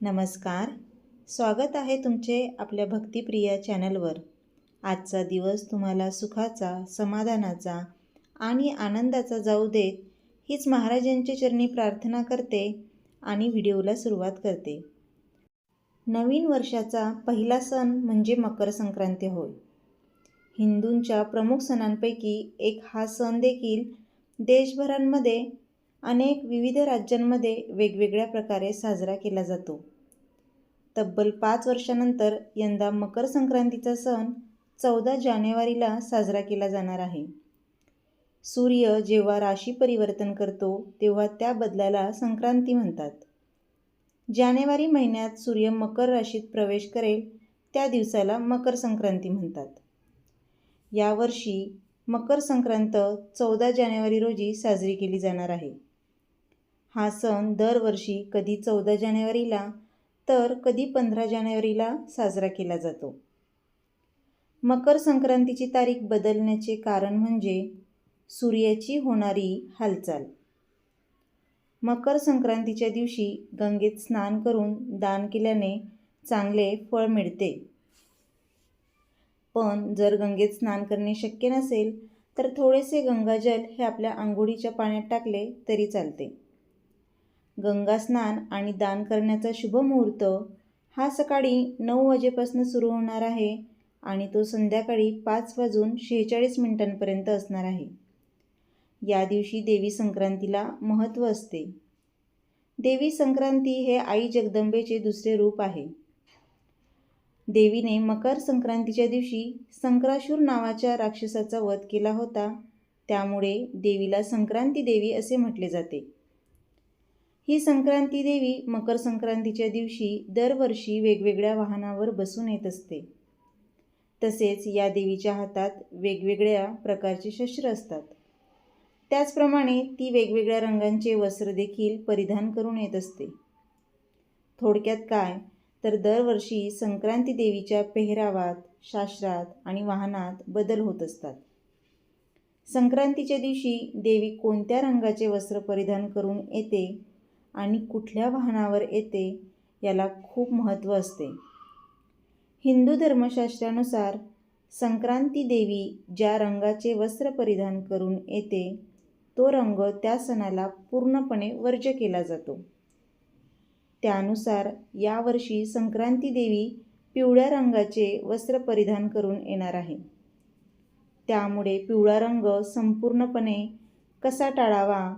नमस्कार. स्वागत आहे तुमचे आपल्या भक्तिप्रिय चॅनलवर. आजचा दिवस तुम्हाला सुखाचा, समाधानाचा आणि आनंदाचा जाऊ देत, हीच महाराजांच्या चरणी प्रार्थना करते आणि व्हिडिओला सुरुवात करते. नवीन वर्षाचा पहिला सण म्हणजे मकर संक्रांती होय. हिंदूंच्या प्रमुख सणांपैकी एक हा सण देखील देशभरांमध्ये अनेक विविध राज्यांमध्ये वेगवेगळ्या प्रकारे साजरा केला जातो. तब्बल 5 वर्षांनंतर यंदा मकर संक्रांतीचा सण 14 जानेवारीला साजरा केला जाणार आहे. सूर्य जेव्हा राशी परिवर्तन करतो तेव्हा त्या बदलाला संक्रांती म्हणतात. जानेवारी महिन्यात सूर्य मकर राशीत प्रवेश करेल त्या दिवसाला मकर संक्रांती म्हणतात. यावर्षी मकर संक्रांत 14 जानेवारी रोजी साजरी केली जाणार आहे. हा सण दरवर्षी कधी 14 जानेवारीला तर कधी 15 जानेवारीला साजरा केला जातो. मकर संक्रांतीची तारीख बदलण्याचे कारण म्हणजे सूर्याची होणारी हालचाल. मकर संक्रांतीच्या दिवशी गंगेत स्नान करून दान केल्याने चांगले फळ मिळते. पण जर गंगेत स्नान करणे शक्य नसेल तर थोडेसे गंगाजल हे आपल्या अंघोळीच्या पाण्यात टाकले तरी चालते. गंगा स्नान आणि दान करण्याचा शुभ मुहूर्त हा सकाळी 9 वाजेपासून सुरू होणार आहे आणि तो संध्याकाळी 5:46 असणार आहे. या दिवशी देवी संक्रांतीला महत्त्व असते. देवी संक्रांती हे आई जगदंबेचे दुसरे रूप आहे. देवीने मकर संक्रांतीच्या दिवशी संक्राशूर नावाच्या राक्षसाचा वध केला होता. त्यामुळे देवीला संक्रांती देवी असे म्हटले जाते. ही संक्रांती देवी मकर संक्रांतीच्या दिवशी दरवर्षी वेगवेगळ्या वाहनावर बसून येत असते. तसेच या देवीच्या हातात वेगवेगळ्या प्रकारचे शस्त्र असतात. त्याचप्रमाणे ती वेगवेगळ्या रंगांचे वस्त्र देखील परिधान करून येत असते. थोडक्यात काय तर दरवर्षी संक्रांती देवीच्या पेहरावात, शास्त्रात आणि वाहनात बदल होत असतात. संक्रांतीच्या दिवशी देवी कोणत्या रंगाचे वस्त्र परिधान करून येते आणि कुठल्या वाहनावर येते याला खूप महत्त्व असते. हिंदू धर्मशास्त्रानुसार संक्रांती देवी ज्या रंगाचे वस्त्र परिधान करून येते तो रंग त्या सणाला पूर्णपणे वर्ज्य केला जातो. त्यानुसार यावर्षी संक्रांती देवी पिवळ्या रंगाचे वस्त्र परिधान करून येणार आहे. त्यामुळे पिवळा रंग संपूर्णपणे कसा टाळावा?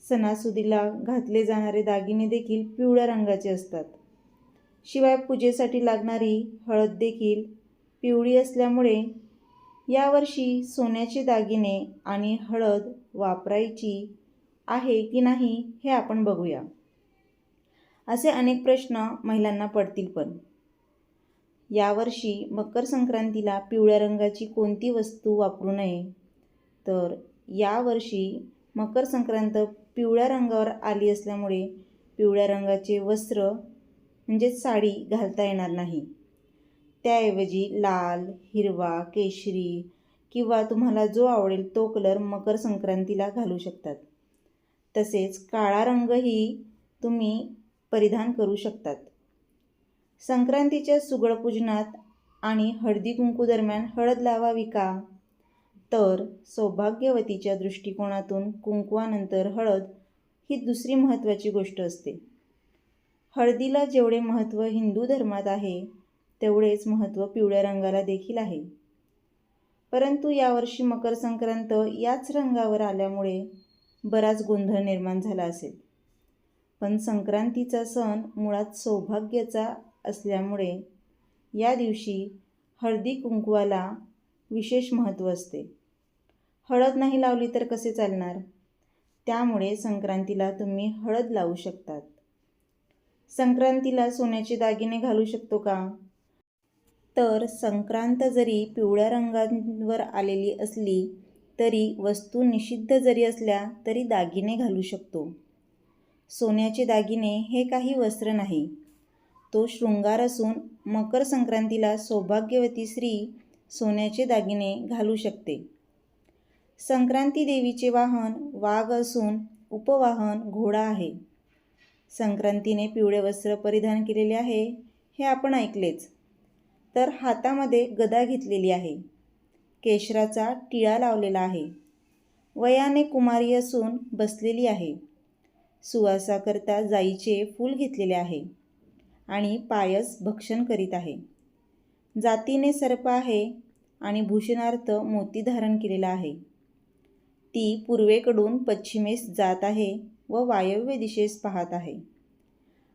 सणासुदीला घातले जाणारे दागिने देखील पिवळ्या रंगाचे असतात. शिवाय पूजेसाठी लागणारी हळद देखील पिवळी असल्यामुळे यावर्षी सोन्याचे दागिने आणि हळद वापरायची आहे की नाही हे आपण बघूया. असे अनेक प्रश्न महिलांना पडतील. पण यावर्षी मकर संक्रांतीला पिवळ्या रंगाची कोणती वस्तू वापरू नये? तर यावर्षी मकर संक्रांत पिवळ्या रंगावर आली असल्यामुळे पिवळ्या रंगाचे वस्त्र म्हणजेच साडी घालता येणार नाही. त्याऐवजी लाल, हिरवा, केशरी किंवा तुम्हाला जो आवडेल तो कलर मकर संक्रांतीला घालू शकतात. तसेच काळा रंगही तुम्ही परिधान करू शकतात. संक्रांतीच्या सुगडपूजनात आणि हळदी कुंकू दरम्यान हळद लावावी का? तर सौभाग्यवतीच्या दृष्टिकोनातून कुंकवानंतर हळद ही दुसरी महत्त्वाची गोष्ट असते. हळदीला जेवढे महत्त्व हिंदू धर्मात आहे तेवढेच महत्त्व पिवळ्या रंगाला देखील आहे. परंतु यावर्षी मकर संक्रांत याच रंगावर आल्यामुळे बराच गोंधळ निर्माण झाला असेल. पण संक्रांतीचा सण मुळात सौभाग्याचा असल्यामुळे या दिवशी हळदी कुंकवाला विशेष महत्त्व असते. हळद नाही लावली तर कसे चालणार? त्यामुळे संक्रांतीला तुम्ही हळद लावू शकतात. संक्रांतीला सोन्याचे दागिने घालू शकतो का? तर संक्रांत जरी पिवळ्या रंगावर आलेली असली तरी वस्तू निषिद्ध जरी असल्या तरी दागिने घालू शकतो. सोन्याचे दागिने हे काही वस्त्र नाही, तो शृंगार असून मकर संक्रांतीला सौभाग्यवती स्त्री सोन्याचे दागिने घालू शकते. संक्रांती देवीचे वाहन वाघ असून उपवाहन घोडा आहे. संक्रांतीने पिवळे वस्त्र परिधान केलेले आहे हे आपण ऐकलेच. तर हातामध्ये गदा घेतलेली आहे, केशराचा टिळा लावलेला आहे, वयाने कुमारी असून बसलेली आहे, सुवासाकरता जाईचे फूल घेतलेले आहे आणि पायस भक्षण करीत आहे. जातीने सर्प आहे आणि भूषणार्थ मोती धारण केलेला आहे. ती पूर्वेकडून पश्चिमेस जात आहे व वायव्य दिशेस पाहत आहे.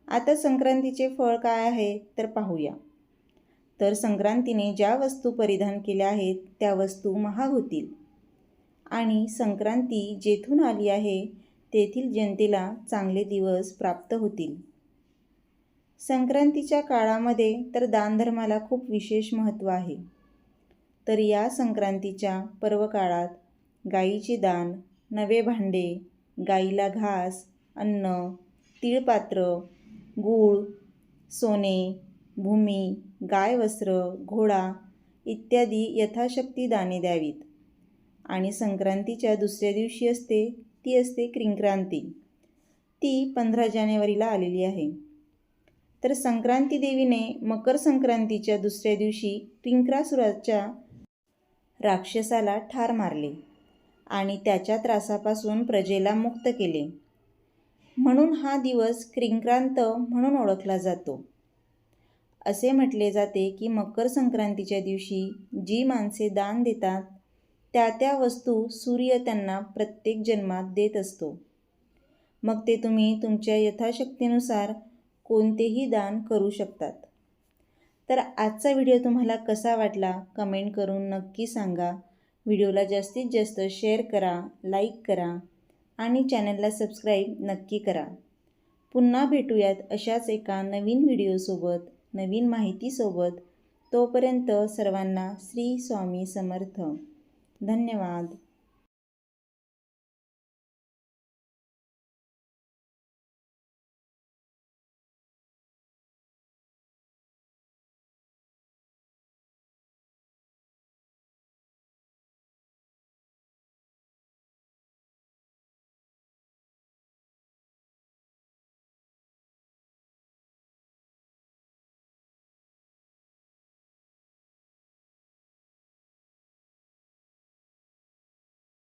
आता संक्रांतीचे फळ काय आहे तर पाहूया. तर संक्रांतीने ज्या वस्तू परिधान केल्या आहेत त्या वस्तू महाग होतील आणि संक्रांती जेथून आली आहे तेथील जनतेला चांगले दिवस प्राप्त होतील. संक्रांतीच्या काळामध्ये तर दानधर्माला खूप विशेष महत्त्व आहे. तर या संक्रांतीच्या पर्व काळात गाईचे दान, नवे भांडे, गाईला घास, अन्न, तिळपात्र, गूळ, सोने, भूमी, गाय वस्त्र, घोडा इत्यादी यथाशक्ती दाने द्यावीत. आणि संक्रांतीच्या दुसऱ्या दिवशी ती असते किंक्रांती. ती 15 जानेवारीला आलेली आहे. तर संक्रांती देवीने मकर संक्रांतीच्या दुसऱ्या दिवशी किंक्रासुराच्या राक्षसाला ठार मारले आणि त्याच्या त्रासापासून प्रजेला मुक्त केले. म्हणून हा दिवस किंक्रांत म्हणून ओळखला जातो. असे म्हटले जाते की मकर संक्रांतीच्या दिवशी जी माणसे दान देतात त्या वस्तू सूर्य त्यांना प्रत्येक जन्मात देत असतो. मग ते तुम्ही तुमच्या यथाशक्तीनुसार कोणतेही दान करू शकतात. तर आजचा व्हिडिओ तुम्हाला कसा वाटला कमेंट करून नक्की सांगा. व्हिडिओला जास्तीत जास्त शेअर करा, लाईक करा आणि चॅनलला सबस्क्राईब नक्की करा. पुन्हा भेटूयात अशाच एका नवीन व्हिडिओसोबत, नवीन माहितीसोबत. तोपर्यंत सर्वांना श्री स्वामी समर्थ. धन्यवाद.